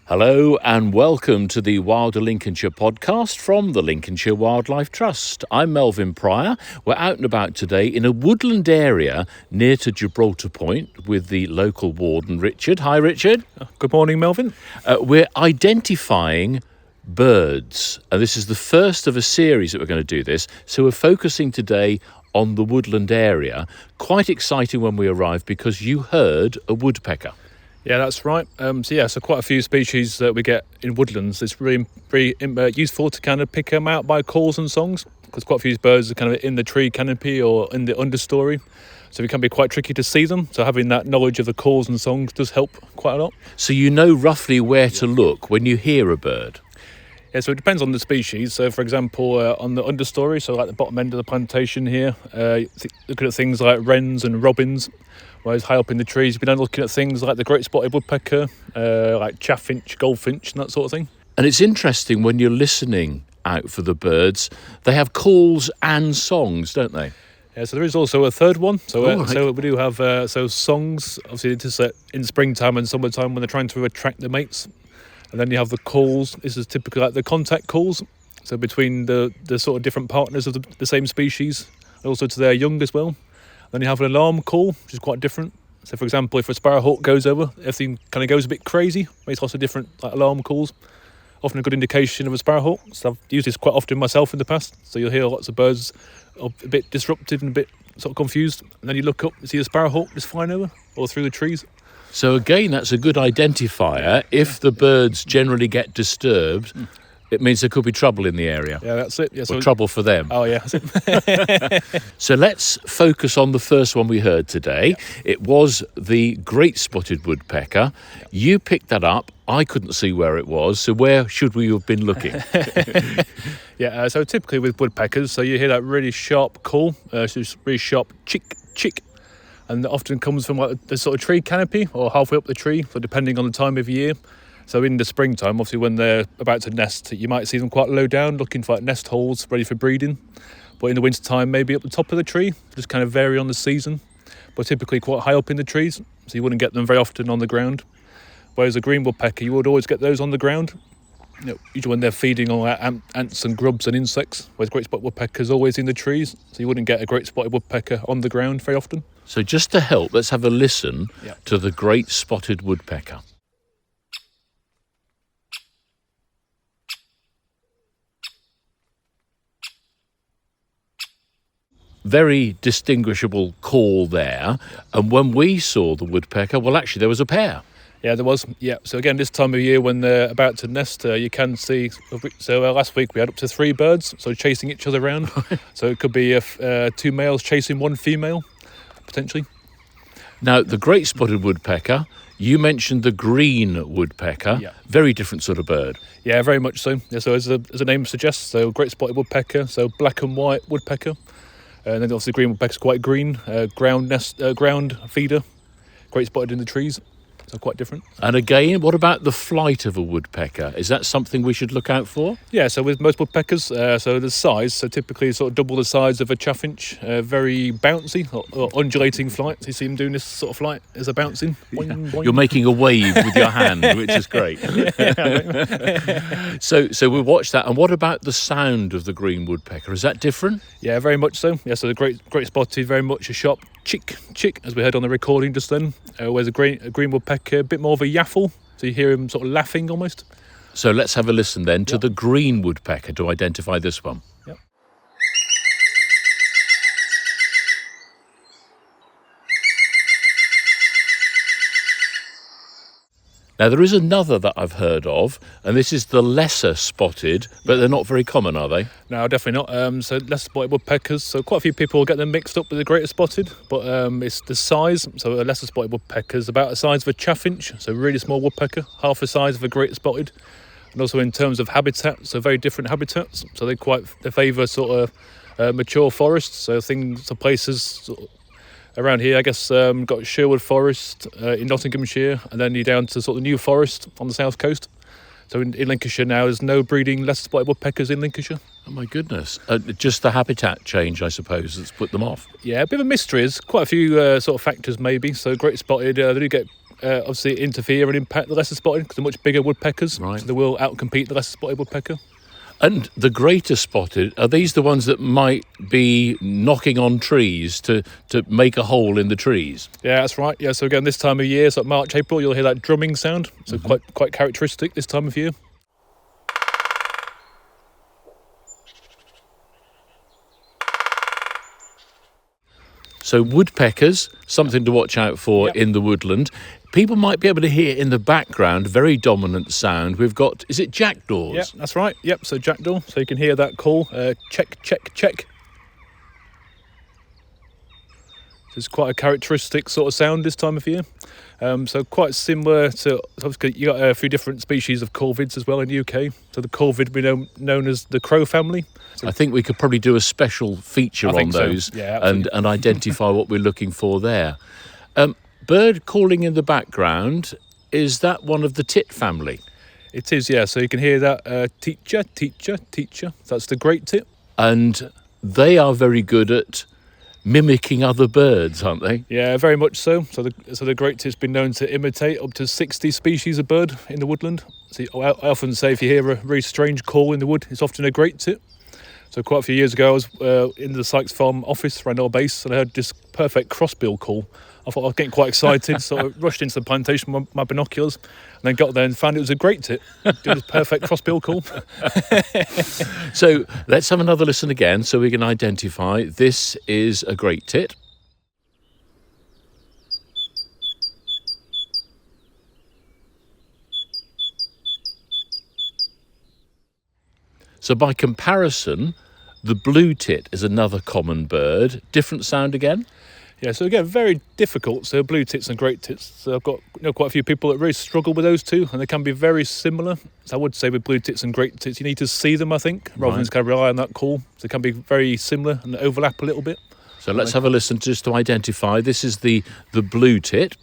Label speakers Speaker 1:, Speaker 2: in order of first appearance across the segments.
Speaker 1: Hello and welcome to the Wilder Lincolnshire podcast from the Lincolnshire Wildlife Trust. I'm Melvin Pryor. We're out and about today in a woodland area near to Gibraltar Point with the local warden, Richard. Hi, Richard.
Speaker 2: Good morning, Melvin.
Speaker 1: We're identifying birds, and this is the first of a series that we're going to do this. So we're focusing today on the woodland area. Quite exciting when we arrived because you heard a woodpecker.
Speaker 2: Yeah, that's right. So quite a few species that we get in woodlands. It's really useful to kind of pick them out by calls and songs, because quite a few birds are kind of in the tree canopy or in the understory, so it can be quite tricky to see them. So having that knowledge of the calls and songs does help quite a lot.
Speaker 1: So you know roughly where to look when you hear a bird?
Speaker 2: Yeah, so it depends on the species. So, for example, on the understory, so like the bottom end of the plantation here, looking at things like wrens and robins. Whereas high up in the trees, you've been looking at things like the great spotted woodpecker, like chaffinch, goldfinch, and that sort of thing.
Speaker 1: And it's interesting when you're listening out for the birds, they have calls and songs, don't they?
Speaker 2: Yeah, so there is also a third one. So we do have songs, obviously just in springtime and summertime when they're trying to attract their mates. And then you have the calls. This is typically like the contact calls. So between the sort of different partners of the same species, and also to their young as well. Then you have an alarm call, which is quite different. So, for example, if a sparrowhawk goes over, everything kind of goes a bit crazy. Makes lots of different alarm calls. Often a good indication of a sparrowhawk. So I've used this quite often myself in the past. So you'll hear lots of birds a bit disrupted and a bit sort of confused. And then you look up and see a sparrowhawk just flying over or through the trees.
Speaker 1: So again, that's a good identifier. If the birds generally get disturbed, it means there could be trouble in the area.
Speaker 2: Yeah, that's it. Yeah,
Speaker 1: or trouble for them.
Speaker 2: Oh, yeah, that's it.
Speaker 1: So let's focus on the first one we heard today. Yeah. It was the great spotted woodpecker. Yeah. You picked that up. I couldn't see where it was. So where should we have been looking?
Speaker 2: Yeah, so typically with woodpeckers, so you hear that really sharp call, so it's really sharp chick, chick. And that often comes from like the sort of tree canopy or halfway up the tree, so depending on the time of year. So in the springtime, obviously when they're about to nest, you might see them quite low down, looking for like nest holes ready for breeding. But in the wintertime, maybe up the top of the tree, just kind of vary on the season. But typically quite high up in the trees, so you wouldn't get them very often on the ground. Whereas a green woodpecker, you would always get those on the ground. Usually when they're feeding on like ants and grubs and insects, whereas great spotted woodpecker's always in the trees, so you wouldn't get a great spotted woodpecker on the ground very often.
Speaker 1: So just to help, let's have a listen to the great spotted woodpecker. Very distinguishable call there. And when we saw the woodpecker, well, actually, there was a pair.
Speaker 2: Yeah, there was. Yeah. So again, this time of year when they're about to nest, you can see. So last week we had up to 3 birds, so chasing each other around. So it could be 2 males chasing 1 female, potentially.
Speaker 1: Now, the great spotted woodpecker, you mentioned the green woodpecker. Yeah. Very different sort of bird.
Speaker 2: Yeah, very much so. Yeah, so as the name suggests, so great spotted woodpecker, so black and white woodpecker. And then obviously green woodpecker's quite green, ground feeder, great spotted in the trees, so quite different.
Speaker 1: And again, what about the flight of a woodpecker? Is that something we should look out for?
Speaker 2: Yeah, so with most woodpeckers, so the size, so typically sort of double the size of a chaffinch, very bouncy or undulating flight. So you see them doing this sort of flight as a bouncing. Boing, boing.
Speaker 1: You're making a wave with your hand, which is great. So we watched that. And what about the sound of the green woodpecker? Is that different?
Speaker 2: Yeah, very much so. Yeah, so the great spotted, very much a sharp chick, chick, as we heard on the recording just then. Whereas a green woodpecker, a bit more of a yaffle. So you hear him sort of laughing almost.
Speaker 1: So let's have a listen then to the green woodpecker to identify this one.
Speaker 2: Yep.
Speaker 1: Now, there is another that I've heard of, and this is the lesser spotted, but they're not very common, are they?
Speaker 2: No, definitely not. So lesser spotted woodpeckers. So quite a few people get them mixed up with the greater spotted, but it's the size. So a lesser spotted woodpecker is about the size of a chaffinch, so really small woodpecker, half the size of a greater spotted. And also in terms of habitat, so very different habitats. So they favour sort of mature forests, so places sort of around here, I guess, got Sherwood Forest in Nottinghamshire, and then you're down to sort of New Forest on the south coast. So in Lincolnshire now, there's no breeding lesser spotted woodpeckers in Lincolnshire.
Speaker 1: Oh my goodness. Just the habitat change, I suppose, that's put them off.
Speaker 2: Yeah, a bit of a mystery. There's quite a few sort of factors maybe. So great spotted, they do get obviously interfere and impact the lesser spotted because they're much bigger woodpeckers.
Speaker 1: Right.
Speaker 2: So they will outcompete the lesser spotted woodpecker.
Speaker 1: And the greater spotted, are these the ones that might be knocking on trees to make a hole in the trees?
Speaker 2: Yeah, that's right. Yeah, so again, this time of year, so like March, April, you'll hear that drumming sound. So quite characteristic this time of year.
Speaker 1: So woodpeckers, something to watch out for in the woodland. People might be able to hear in the background, very dominant sound. We've got, is it jackdaws?
Speaker 2: Yeah, that's right. Yep, so jackdaw. So you can hear that call, check, check, check. It's quite a characteristic sort of sound this time of year. So quite similar to, obviously you got a few different species of corvids as well in the UK. So the corvid we know known as the crow family.
Speaker 1: I think we could probably do a special feature on those and identify what we're looking for there. Bird calling in the background, is that one of the tit family?
Speaker 2: It is, yeah. So you can hear that teacher, teacher, teacher. That's the great tit.
Speaker 1: And they are very good at mimicking other birds, aren't they?
Speaker 2: Yeah, very much so. So the great tit's been known to imitate up to 60 species of bird in the woodland. So I often say if you hear a very strange call in the wood, it's often a great tit. So quite a few years ago, I was in the Sykes Farm office around our base, and I heard this perfect crossbill call. I thought I was getting quite excited, so I rushed into the plantation with my binoculars, and then got there and found it was a great tit. Doing this perfect crossbill call.
Speaker 1: So let's have another listen again so we can identify this is a great tit. So by comparison, the blue tit is another common bird. Different sound again?
Speaker 2: Yeah, so again, very difficult. So blue tits and great tits. So I've got quite a few people that really struggle with those two, and they can be very similar. So I would say with blue tits and great tits, you need to see them, I think, rather than just kind of rely on that call. So they can be very similar and overlap a little bit.
Speaker 1: So let's have a listen just to identify. This is the blue tit.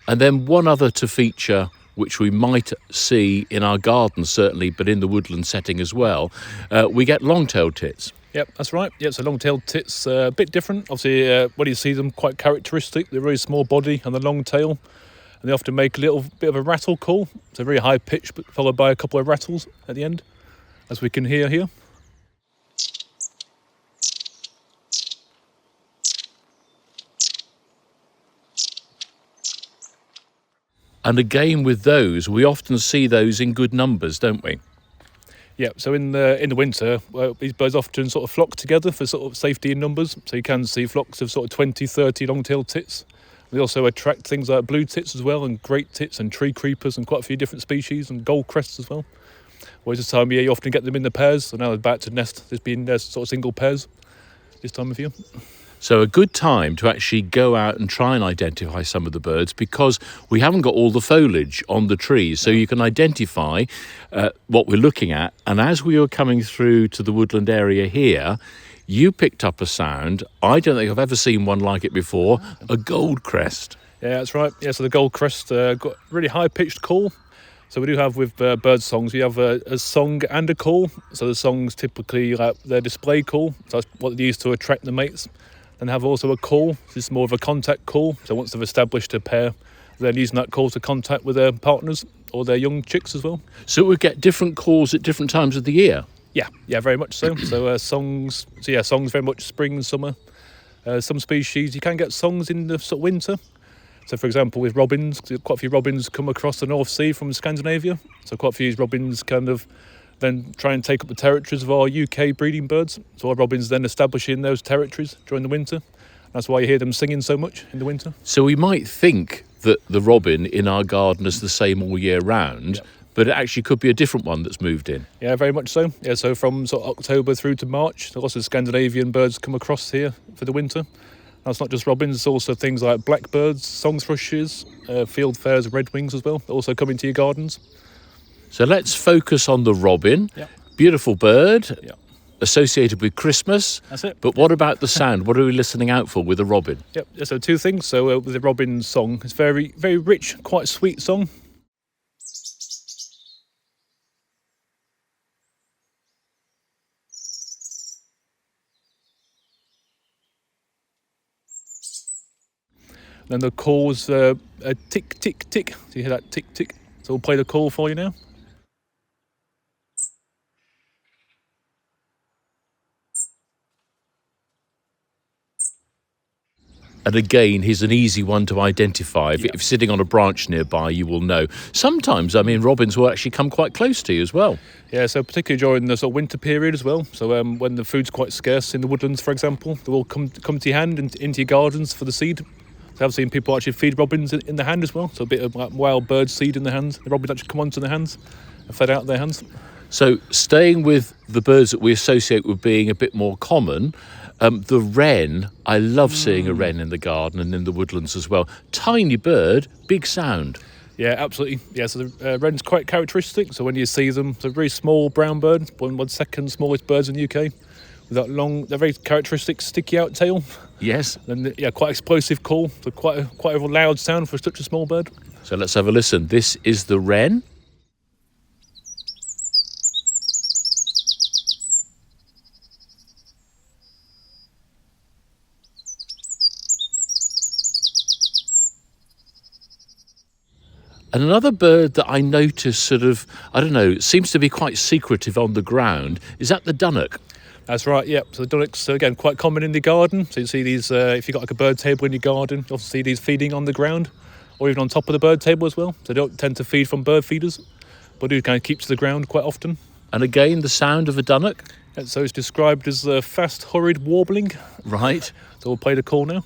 Speaker 1: And then one other to feature, which we might see in our garden certainly, but in the woodland setting as well, we get long-tailed tits.
Speaker 2: Yep, that's right. Yeah, so long-tailed tits, a bit different. Obviously, when you see them, quite characteristic. They're very small body and the long tail, and they often make a little bit of a rattle call. So very high pitch, but followed by a couple of rattles at the end, as we can hear here.
Speaker 1: And again with those, we often see those in good numbers, don't we?
Speaker 2: Yeah, so in the winter, these birds often sort of flock together for sort of safety in numbers. So you can see flocks of sort of 20, 30 long-tailed tits. They also attract things like blue tits as well, and great tits and tree creepers and quite a few different species, and gold crests as well. Whereas this time of year, you often get them in the pairs. So now they're back to nest. There's been sort of single pairs this time of year.
Speaker 1: So a good time to actually go out and try and identify some of the birds, because we haven't got all the foliage on the trees. So you can identify what we're looking at. And as we were coming through to the woodland area here, you picked up a sound. I don't think I've ever seen one like it before, a gold crest.
Speaker 2: Yeah, that's right. Yeah, so the gold crest got really high-pitched call. So we do have with bird songs, we have a song and a call. So the songs typically their display call. So that's what they use to attract the mates. Then have also a call. This is more of a contact call. So once they've established a pair, they're using that call to contact with their partners or their young chicks as well.
Speaker 1: So we get different calls at different times of the year?
Speaker 2: Yeah, very much so. So songs very much spring and summer. Some species, you can get songs in the sort of winter. So for example, with robins, quite a few robins come across the North Sea from Scandinavia. So quite a few robins kind of then try and take up the territories of our UK breeding birds. So our robins then establish in those territories during the winter. That's why you hear them singing so much in the winter.
Speaker 1: So we might think that the robin in our garden is the same all year round, but it actually could be a different one that's moved in.
Speaker 2: Yeah, very much so. Yeah, so from sort of October through to March, lots of Scandinavian birds come across here for the winter. That's not just robins, it's also things like blackbirds, song thrushes, fieldfares, redwings as well. They also come into your gardens.
Speaker 1: So let's focus on the robin.
Speaker 2: Yep.
Speaker 1: Beautiful bird,
Speaker 2: Yep.
Speaker 1: associated with Christmas.
Speaker 2: That's it.
Speaker 1: But what about the sound? What are we listening out for with a robin?
Speaker 2: Yep. So two things. So with the robin song, it's very, very rich, quite sweet song. Then the call was a tick, tick, tick. So you hear that tick, tick. So we'll play the call for you now.
Speaker 1: And again, he's an easy one to identify. If you're sitting on a branch nearby, you will know. Sometimes, robins will actually come quite close to you as well.
Speaker 2: Yeah, so particularly during the sort of winter period as well. So when the food's quite scarce in the woodlands, for example, they will come to your hand and into your gardens for the seed. So I've seen people actually feed robins in the hand as well. So a bit of like wild bird seed in the hands. The robins actually come onto their hands and fed out of their hands.
Speaker 1: So staying with the birds that we associate with being a bit more common, the wren, I love seeing a wren in the garden and in the woodlands as well. Tiny bird, big sound.
Speaker 2: Yeah, absolutely. Yeah, so the wren's quite characteristic. So when you see them, it's a very small brown bird, one second smallest birds in the UK, with that long, they're very characteristic sticky out tail.
Speaker 1: Yes.
Speaker 2: And quite explosive call. So quite a loud sound for such a small bird.
Speaker 1: So let's have a listen. This is the wren. And another bird that I notice seems to be quite secretive on the ground, is that the Dunnock?
Speaker 2: That's right, yeah. So the Dunnocks are, again, quite common in the garden. So you see these, if you've got like a bird table in your garden, you'll see these feeding on the ground, or even on top of the bird table as well. So they don't tend to feed from bird feeders, but do kind of keep to the ground quite often.
Speaker 1: And again, the sound of a Dunnock?
Speaker 2: And so it's described as fast, hurried warbling.
Speaker 1: Right.
Speaker 2: So we'll play the call now.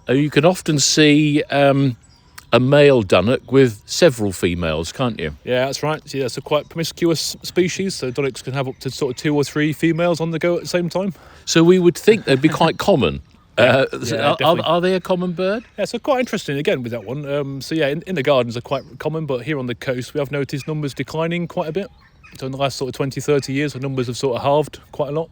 Speaker 1: You can often see a male Dunnock with several females, can't you?
Speaker 2: Yeah, that's right. So, yeah, it's a quite promiscuous species, so Dunnocks can have up to sort of 2 or 3 females on the go at the same time.
Speaker 1: So we would think they'd be quite common. Are they a common bird?
Speaker 2: Yeah, so quite interesting again with that one. In the gardens are quite common, but here on the coast we have noticed numbers declining quite a bit. So in the last sort of 20, 30 years, the numbers have sort of halved quite a lot.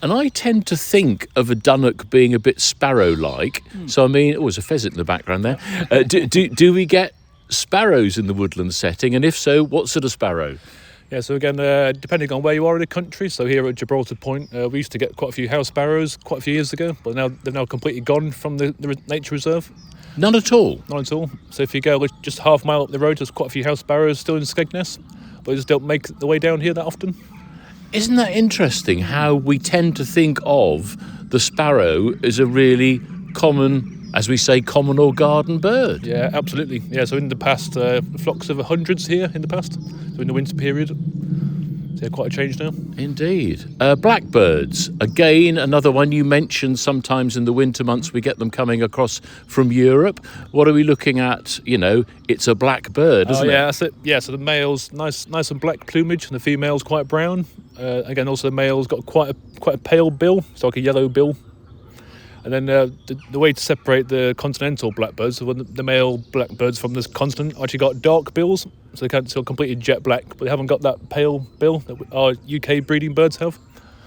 Speaker 1: And I tend to think of a Dunnock being a bit sparrow-like. So, there's a pheasant in the background there. Do we get sparrows in the woodland setting? And if so, what sort of sparrow?
Speaker 2: Yeah, so again, depending on where you are in the country, so here at Gibraltar Point, we used to get quite a few house sparrows quite a few years ago, but now they're now completely gone from the nature reserve.
Speaker 1: None at all?
Speaker 2: None at all. So if you go just half a mile up the road, there's quite a few house sparrows still in Skegness, but they just don't make the way down here that often.
Speaker 1: Isn't that interesting how we tend to think of the sparrow as a really common, as we say, common or garden bird?
Speaker 2: Yeah, absolutely. Yeah, so in the past, flocks of hundreds here in the past, so in the winter period. So quite a change now. Indeed.
Speaker 1: Blackbirds, again, another one you mentioned. Sometimes in the winter months we get them coming across from Europe. What are we looking at? It's a blackbird, isn't it?
Speaker 2: Yeah, that's it. Yeah, so the male's nice and black plumage, and the female's quite brown. Again, also the male's got quite a pale bill, so like a yellow bill. And then the way to separate the continental blackbirds, so when the male blackbirds from this continent actually got dark bills, so they can't still completely jet black, but they haven't got that pale bill that our UK breeding birds have.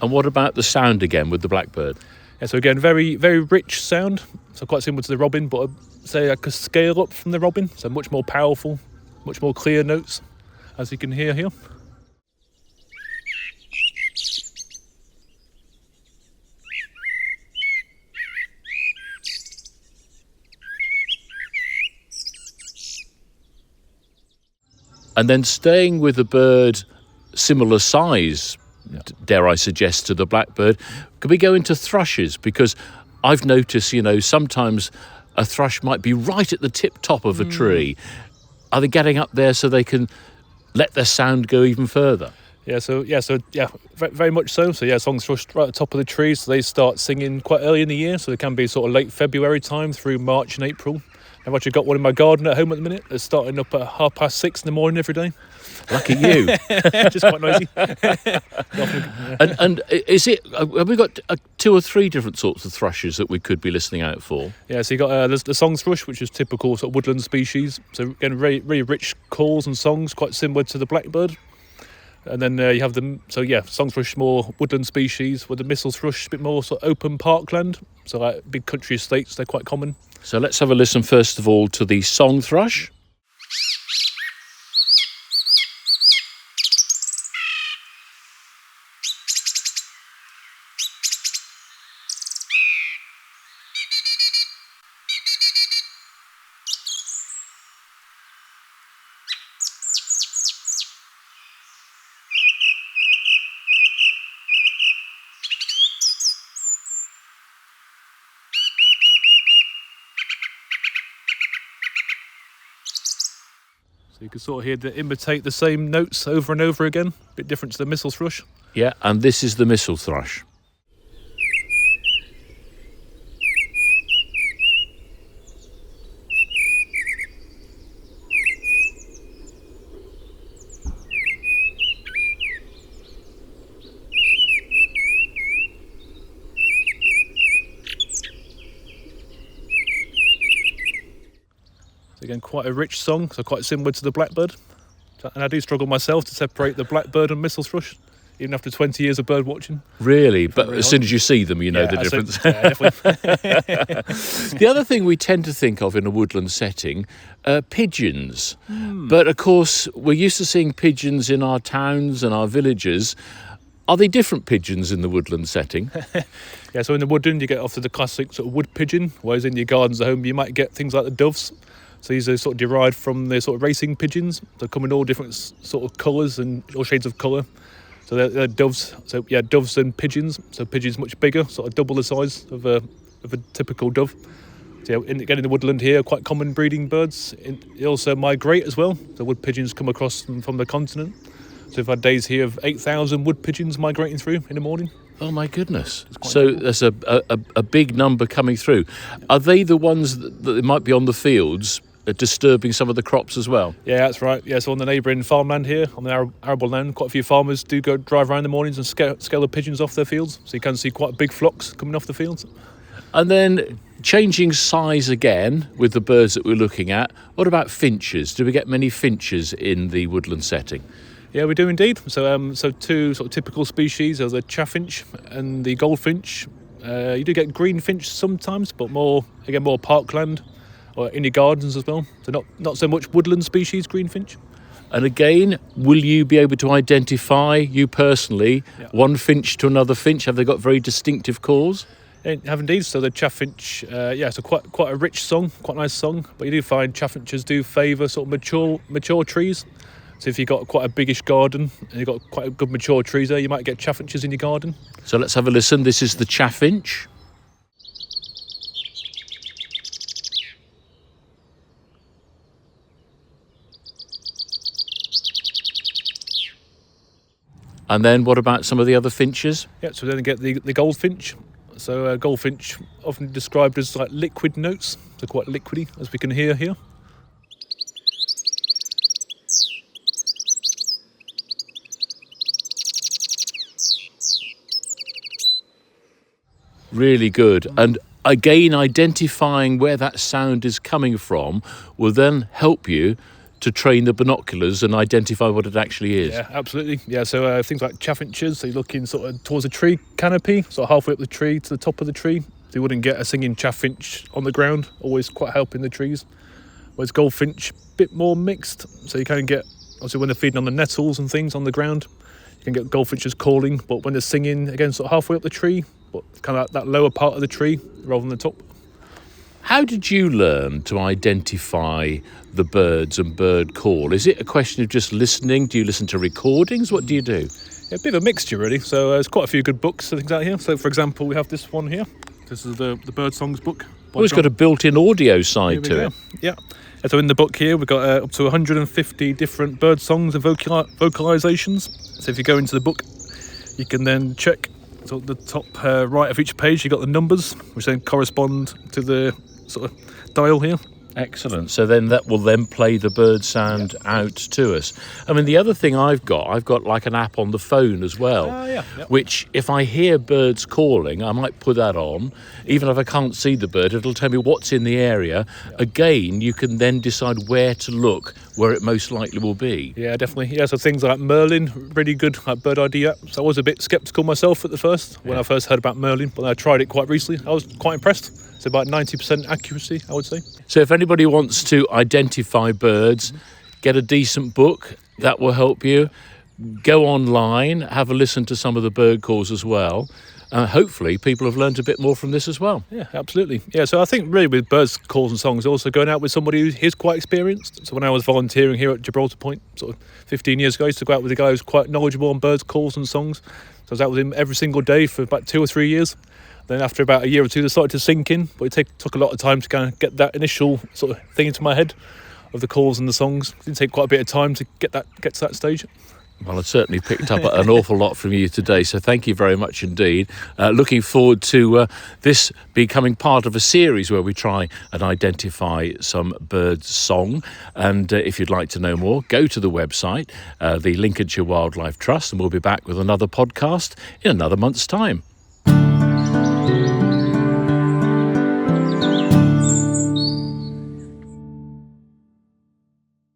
Speaker 1: And what about the sound again with the blackbird?
Speaker 2: Yeah, so again, very, very rich sound, so quite similar to the robin, but say like a scale up from the robin, so much more powerful, much more clear notes, as you can hear here.
Speaker 1: And then staying with a bird similar size, dare I suggest, to the blackbird, could we go into thrushes? Because I've noticed, sometimes a thrush might be right at the tip top of a tree. Are they getting up there so they can let their sound go even further?
Speaker 2: Yeah, very much so. So yeah, songs thrush right at the top of the tree, so they start singing quite early in the year, so they can be sort of late February time through March and April. I've actually got one in my garden at home at the minute. It's starting up at 6:30 in the morning every day.
Speaker 1: Lucky you.
Speaker 2: Just quite noisy.
Speaker 1: And is it? Have we got 2 or 3 different sorts of thrushes that we could be listening out for?
Speaker 2: Yeah, so you got there's the song thrush, which is typical sort of woodland species. So again, very, very rich calls and songs, quite similar to the blackbird. And then you have the song thrush, more woodland species, with the mistle thrush a bit more sort of open parkland. So like big country estates, they're quite common.
Speaker 1: So let's have a listen first of all to the song thrush.
Speaker 2: So you can sort of hear the imitate the same notes over and over again, a bit different to the mistle thrush.
Speaker 1: Yeah, and this is the mistle thrush.
Speaker 2: Again, quite a rich song, so quite similar to the blackbird. And I do struggle myself to separate the blackbird and mistle thrush, even after 20 years of bird watching.
Speaker 1: Really? But as soon as you see them, you know the difference.
Speaker 2: Definitely.
Speaker 1: The other thing we tend to think of in a woodland setting, pigeons. But of course, we're used to seeing pigeons in our towns and our villages. Are they different pigeons in the woodland setting?
Speaker 2: Yeah, so in the woodland you get often the classic sort of wood pigeon, whereas in your gardens at home you might get things like the doves. So these are sort of derived from the sort of racing pigeons. They come in all different sort of colours and all shades of colour. So they're doves. So yeah, doves and pigeons. So pigeons much bigger, sort of double the size of a typical dove. So yeah, again in the woodland here, quite common breeding birds. They also migrate as well. The wood pigeons come across from the continent. So we've had days here of 8,000 wood pigeons migrating through in the morning.
Speaker 1: Oh my goodness. So there's a big number coming through. Are they the ones that might be on the fields disturbing some of the crops as well?
Speaker 2: Yeah, that's right. Yeah, so on the neighbouring farmland here, on the arable land, quite a few farmers do go drive around in the mornings and scale the pigeons off their fields. So you can see quite big flocks coming off the fields.
Speaker 1: And then changing size again with the birds that we're looking at, what about finches? Do we get many finches in the woodland setting?
Speaker 2: Yeah, we do indeed. So two sort of typical species are the chaffinch and the goldfinch. You do get greenfinch sometimes, but more parkland or in your gardens as well. So not so much woodland species, greenfinch.
Speaker 1: And again, will you be able to identify, you personally, one finch to another finch? Have they got very distinctive calls?
Speaker 2: Yeah, have indeed. So the chaffinch, so quite a rich song, quite a nice song. But you do find chaffinches do favour sort of mature trees. So if you've got quite a biggish garden and you've got quite a good mature trees there, you might get chaffinches in your garden.
Speaker 1: So let's have a listen. This is the chaffinch. And then what about some of the other finches?
Speaker 2: Yeah, so then you get the goldfinch. So goldfinch often described as like liquid notes, so quite liquidy, as we can hear here.
Speaker 1: Really good. And again, identifying where that sound is coming from will then help you to train the binoculars and identify what it actually is.
Speaker 2: Yeah, absolutely. Yeah, so things like chaffinches, so you're looking sort of towards a tree canopy, sort of halfway up the tree to the top of the tree. So you wouldn't get a singing chaffinch on the ground, always quite helping the trees. Whereas goldfinch, a bit more mixed. So you can get, obviously when they're feeding on the nettles and things on the ground, you can get goldfinches calling, but when they're singing, again, sort of halfway up the tree, but kind of that lower part of the tree rather than the top.
Speaker 1: How did you learn to identify the birds and bird call? Is it a question of just listening? Do you listen to recordings? What do you do?
Speaker 2: Yeah, a bit of a mixture, really. So there's quite a few good books and things out here. So, for example, we have this one here. This is the Bird Songs book.
Speaker 1: Oh, it's got a built-in audio side to it.
Speaker 2: Yeah. And so in the book here, we've got up to 150 different bird songs and vocalizations. So if you go into the book, you can then check. So at the top right of each page, you've got the numbers, which then correspond to the sort of dial here.
Speaker 1: Excellent. So then that will then play the bird sound out to us. I mean, the other thing I've got like an app on the phone as well, which if I hear birds calling, I might put that on. Even if I can't see the bird, it'll tell me what's in the area. Again, you can then decide where to look, where it most likely will be.
Speaker 2: Yeah, definitely. Yeah, so things like Merlin, really good bird ID app. So I was a bit sceptical myself at the first, when I first heard about Merlin, but I tried it quite recently. I was quite impressed. It's about 90% accuracy, I would say.
Speaker 1: So if anybody wants to identify birds, get a decent book, that will help you. Go online, have a listen to some of the bird calls as well. Hopefully people have learned a bit more from this as well.
Speaker 2: Yeah, absolutely. Yeah, so I think really with birds calls and songs, also going out with somebody who is quite experienced. So when I was volunteering here at Gibraltar Point, sort of 15 years ago, I used to go out with a guy who's quite knowledgeable on birds calls and songs. So I was out with him every single day for about 2 or 3 years. Then after about a year or two, they started to sink in, but it took a lot of time to kind of get that initial sort of thing into my head of the calls and the songs. It did take quite a bit of time to get to that stage.
Speaker 1: Well, I've certainly picked up an awful lot from you today, so thank you very much indeed. Looking forward to this becoming part of a series where we try and identify some bird song. And if you'd like to know more, go to the website, the Lincolnshire Wildlife Trust, and we'll be back with another podcast in another month's time.